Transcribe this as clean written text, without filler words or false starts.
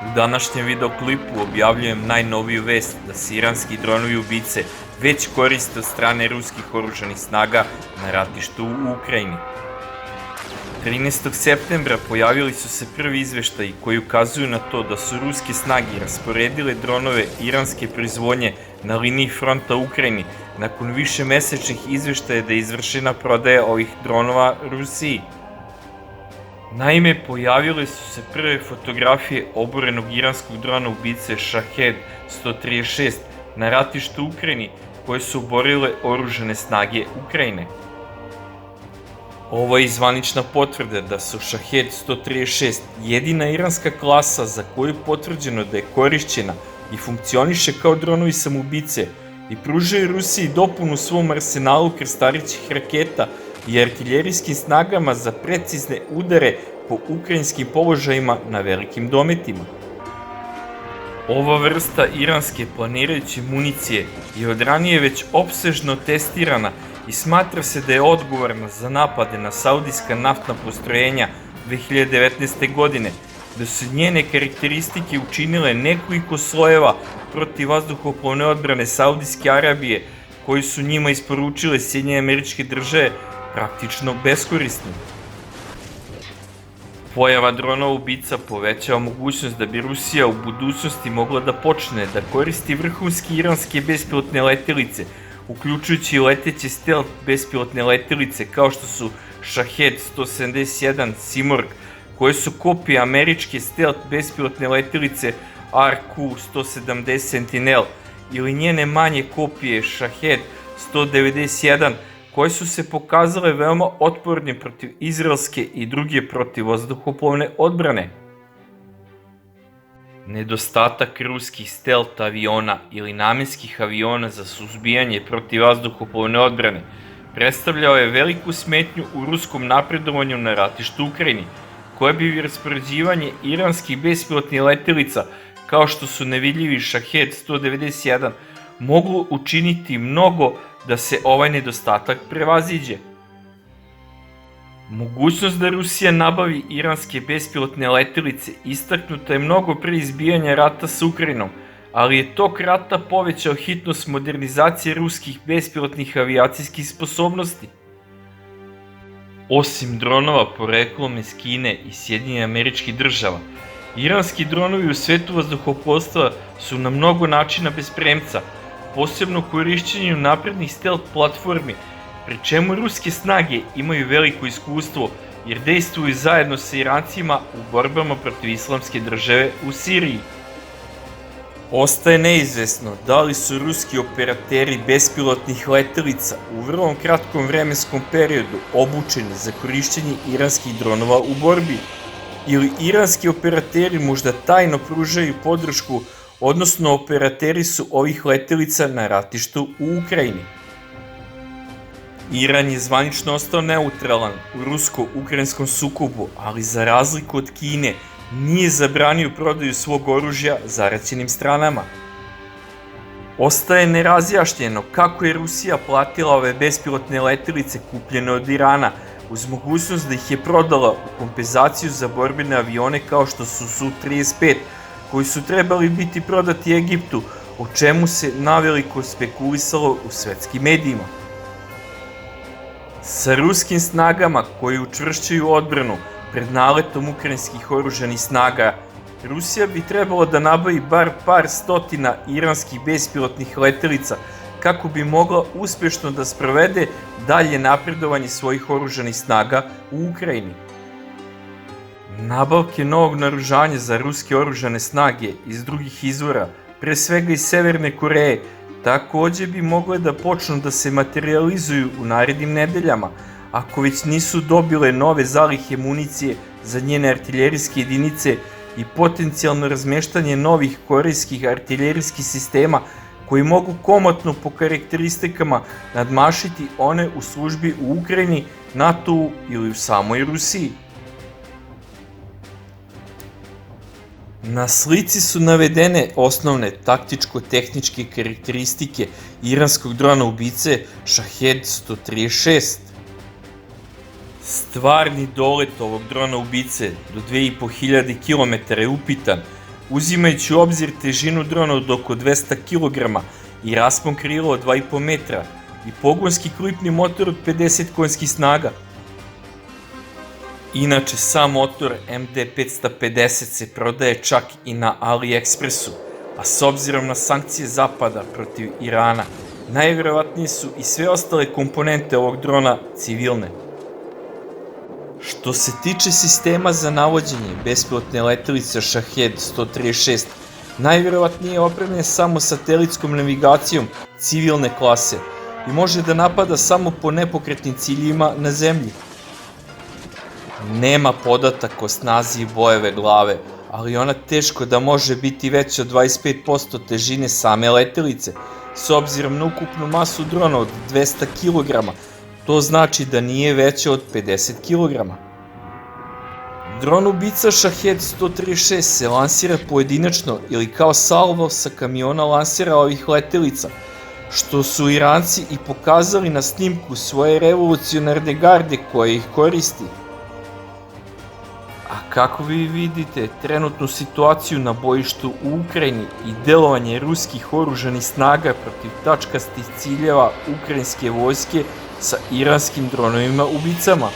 U današnjem videoklipu objavljujem najnoviju vest da se iranski dronovi ubice već koriste od strane ruskih oružanih snaga na ratištu u Ukrajini. 13. septembra pojavili su se prvi izveštaji koji ukazuju na to da su ruske snage rasporedile dronove iranske proizvodnje na liniji fronta u Ukrajini nakon višemesečnih izveštaja da je izvršena prodaja ovih dronova Rusiji. Naime, pojavile su se prve fotografije oborenog iranskog drona ubice Shahed 136 na ratištu u Ukrajini koje su oborile oružane snage Ukrajine. Ovo je zvanična potvrda da su Shahed 136 jedina iranska klasa za koju je potvrđeno da je korišćena i funkcioniše kao dronovi samoubice i pružaju Rusiji dopunu svom arsenalu krstarećih raketa i artiljerijskim snagama za precizne udare po ukrajinskim položajima na velikim dometima. Ova vrsta iranske planirajuće municije je od ranije već opsežno testirana i smatra se da je odgovorna za napade na saudijska naftna postrojenja 2019. godine, da su njene karakteristike učinile nekoliko slojeva protivvazduhoplovne odbrane Saudijske Arabije koji su njima isporučile Sjedinjene Američke Države praktično beskorisni. Pojava dronova ubica povećava mogućnost da bi Rusija u budućnosti mogla da počne da koristi vrhunske iranske bespilotne letelice, uključujući i leteće stealth bespilotne letelice kao što su Shahed 171 Simorgh, koje su kopije američke stealth bespilotne letelice RQ-170 Sentinel ili njene manje kopije Shahed 191, koje su se pokazale veoma otpornim protiv izraelske i druge protivvazduhoplovne odbrane. Nedostatak ruskih stealth aviona ili namenskih aviona za suzbijanje protivvazduhoplovne odbrane predstavljao je veliku smetnju u ruskom napredovanju na ratištu u Ukrajini, koje bi raspoređivanje iranskih bespilotnih letelica, kao što su nevidljivi Shahed 191, moglo učiniti mnogo da se ovaj nedostatak prevaziđe. Mogućnost da Rusija nabavi iranske bespilotne letelice istaknuta je mnogo pre izbijanja rata sa Ukrajinom, ali je tok rata povećao hitnost modernizacije ruskih bespilotnih avijacijskih sposobnosti. Osim dronova poreklom iz Kine i Sjedinjenih Američkih Država, iranski dronovi u svetu vazduhoplovstva su na mnogo načina bez premca, posebno u korišćenju naprednih stealth platformi, pri čemu ruske snage imaju veliko iskustvo jer dejstvuju zajedno sa Irancima u borbama protiv Islamske države u Siriji. Ostaje neizvesno da li su ruski operateri bespilotnih letelica u vrlo kratkom vremenskom periodu obučeni za korišćenje iranskih dronova u borbi, ili iranski operateri možda tajno pružaju podršku, odnosno operateri su ovih letelica na ratištu u Ukrajini. Iran je zvanično ostao neutralan u rusko-ukrajinskom sukobu, ali za razliku od Kine nije zabranio prodaju svog oružja zaraćenim stranama. Ostaje nerazjašnjeno kako je Rusija platila ove bespilotne letelice kupljene od Irana, uz mogućnost da ih je prodala u kompenzaciju za borbene avione kao što su Su-35, koji su trebali biti prodati Egiptu, o čemu se naveliko spekulisalo u svetskim medijima. Sa ruskim snagama koji učvršćuju odbranu pred naletom ukrajinskih oružanih snaga, Rusija bi trebalo da nabavi bar par stotina iranskih bespilotnih letelica kako bi mogla uspešno da sprovede dalje napredovanje svojih oružanih snaga u Ukrajini. Nabavke novog naoružanja za ruske oružane snage iz drugih izvora, pre svega iz Severne Koreje, takođe bi mogle da počnu da se materializuju u narednim nedeljama, ako već nisu dobile nove zalihe municije za njene artiljerijske jedinice i potencijalno razmeštanje novih korejskih artiljerijskih sistema koji mogu komotno po karakteristikama nadmašiti one u službi u Ukrajini, NATO-u ili u samoj Rusiji. Na slici su navedene osnovne taktičko-tehničke karakteristike iranskog drona ubice Shahed 136. Stvarni dolet ovog drona ubice do 2500 km je upitan, uzimajući u obzir težinu drona od oko 200 kg i raspon krila od 2,5 metra i pogonski klipni motor od 50 konjskih snaga. Inače, sam motor MD550 se prodaje čak i na AliExpressu, a s obzirom na sankcije Zapada protiv Irana, najvjerovatnije su i sve ostale komponente ovog drona civilne. Što se tiče sistema za navođenje bespilotne letelice Shahed 136, najvjerovatnije je opremljen samo satelitskom navigacijom civilne klase i može da napada samo po nepokretnim ciljima na zemlji. Nema podataka o snazi bojeve glave, ali ona teško da može biti veća od 25% težine same letelice, s obzirom na ukupnu masu drona od 200 kg, to znači da nije veća od 50 kg. Dron ubica Shahed 136 se lansira pojedinačno ili kao salvo sa kamiona lansera ovih letelica, što su Iranci i pokazali na snimku svoje revolucionarne garde koja ih koristi. A kako vi vidite trenutnu situaciju na bojištu u Ukrajini i delovanje ruskih oružanih snaga protiv tačkastih ciljeva ukrajinske vojske sa iranskim dronovima ubicama?